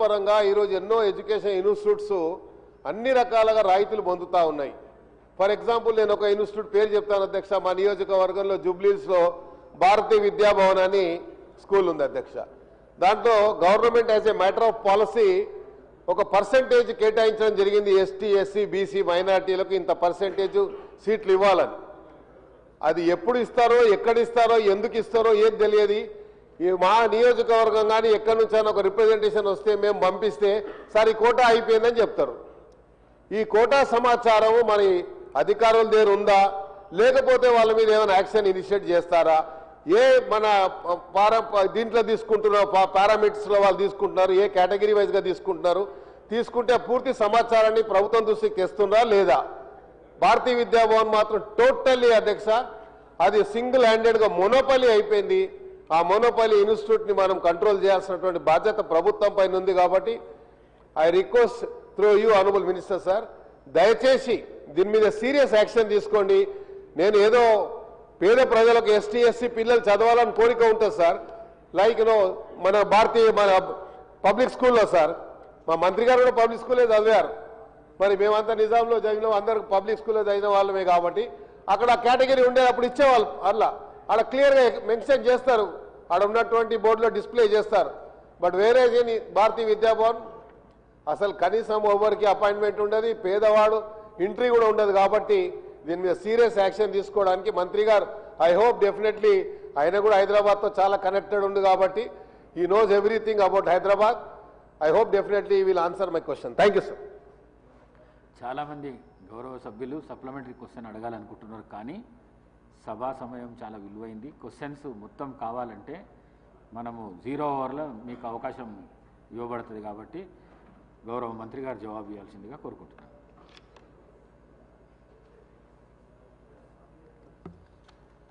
పరంగా ఈరోజు ఎన్నో ఎడ్యుకేషన్ ఇన్స్టిట్యూట్స్ అన్ని రకాలుగా రాయితీలు పొందుతూ ఉన్నాయి. ఫర్ ఎగ్జాంపుల్ నేను ఒక ఇన్స్టిట్యూట్ పేరు చెప్తాను అధ్యక్ష. మా నియోజకవర్గంలో జూబ్లీస్లో భారతీయ విద్యాభవన్ అని స్కూల్ ఉంది అధ్యక్ష. దాంట్లో government as a matter of policy ఒక పర్సెంటేజ్ కేటాయించడం జరిగింది. ఎస్టీ, ఎస్సీ, బీసీ, మైనార్టీలకు ఇంత పర్సెంటేజ్ సీట్లు ఇవ్వాలని. అది ఎప్పుడు ఇస్తారో, ఎక్కడ ఇస్తారో, ఎందుకు ఇస్తారో ఏది తెలియదు. మా నియోజకవర్గం కానీ ఎక్కడి నుంచైనా ఒక రిప్రజెంటేషన్ వస్తే మేము పంపిస్తే సార్ ఈ కోటా అయిపోయిందని చెప్తారు. ఈ కోటా సమాచారం మరి అధికారుల దగ్గర ఉందా, లేకపోతే వాళ్ళ మీద ఏమైనా యాక్షన్ ఇనిషియేట్ చేస్తారా? ఏ మన దీంట్లో తీసుకుంటున్నారు, పారామీటర్స్లో వాళ్ళు తీసుకుంటున్నారు, ఏ కేటగిరీ వైజ్గా తీసుకుంటున్నారు, తీసుకుంటే పూర్తి సమాచారాన్ని ప్రభుత్వం దృష్టికి తెస్తున్నారా లేదా? భారతీయ విద్యాభవన్ మాత్రం టోటల్లీ అధ్యక్ష అది సింగిల్ హ్యాండెడ్గా మొనోపలి అయిపోయింది. ఆ మొనోపలి ఇన్స్టిట్యూట్ని మనం కంట్రోల్ చేయాల్సినటువంటి బాధ్యత ప్రభుత్వం పైన ఉంది. కాబట్టి I request through you honourable minister sir, దయచేసి దీని మీద సీరియస్ యాక్షన్ తీసుకోండి. నేను ఏదో పేద ప్రజలకు ఎస్టీ, ఎస్సీ పిల్లలు చదవాలని కోరిక ఉంటుంది సార్. లైక్ మన పబ్లిక్ స్కూల్లో సార్, మా మంత్రి గారు కూడా పబ్లిక్ స్కూలే చదివారు. మరి మేమంతా నిజాంలో చదివినాం, అందరికి పబ్లిక్ స్కూల్లో చదివిన వాళ్ళమే కాబట్టి అక్కడ కేటగిరీ ఉండేటప్పుడు ఇచ్చేవాళ్ళు. అలా క్లియర్గా మెన్షన్ చేస్తారు, అక్కడ ఉన్నటువంటి బోర్డులో డిస్ప్లే చేస్తారు. బట్ వేరే భారతీయ విద్యాభవన్ అసలు కనీసం ఎవరికి అపాయింట్మెంట్ ఉండదు, పేదవాడు ఎంట్రీ కూడా ఉండదు. కాబట్టి దీని మీద సీరియస్ యాక్షన్ తీసుకోవడానికి మంత్రి గారు ఐ హోప్ డెఫినెట్లీ, ఆయన కూడా హైదరాబాద్తో చాలా కనెక్టెడ్ ఉంది కాబట్టి he knows everything about Hyderabad. I hope definitely will answer my question. Thank you sir. చాలామంది గౌరవ సభ్యులు సప్లిమెంటరీ క్వశ్చన్ అడగాలనుకుంటున్నారు, కానీ సభా సమయం చాలా విలువైంది. క్వశ్చన్స్ మొత్తం కావాలంటే మనము 0 అవర్లో మీకు అవకాశం ఇవ్వబడుతుంది. కాబట్టి గౌరవ మంత్రి గారు జవాబు ఇవ్వాల్సిందిగా కోరుకుంటున్నాను.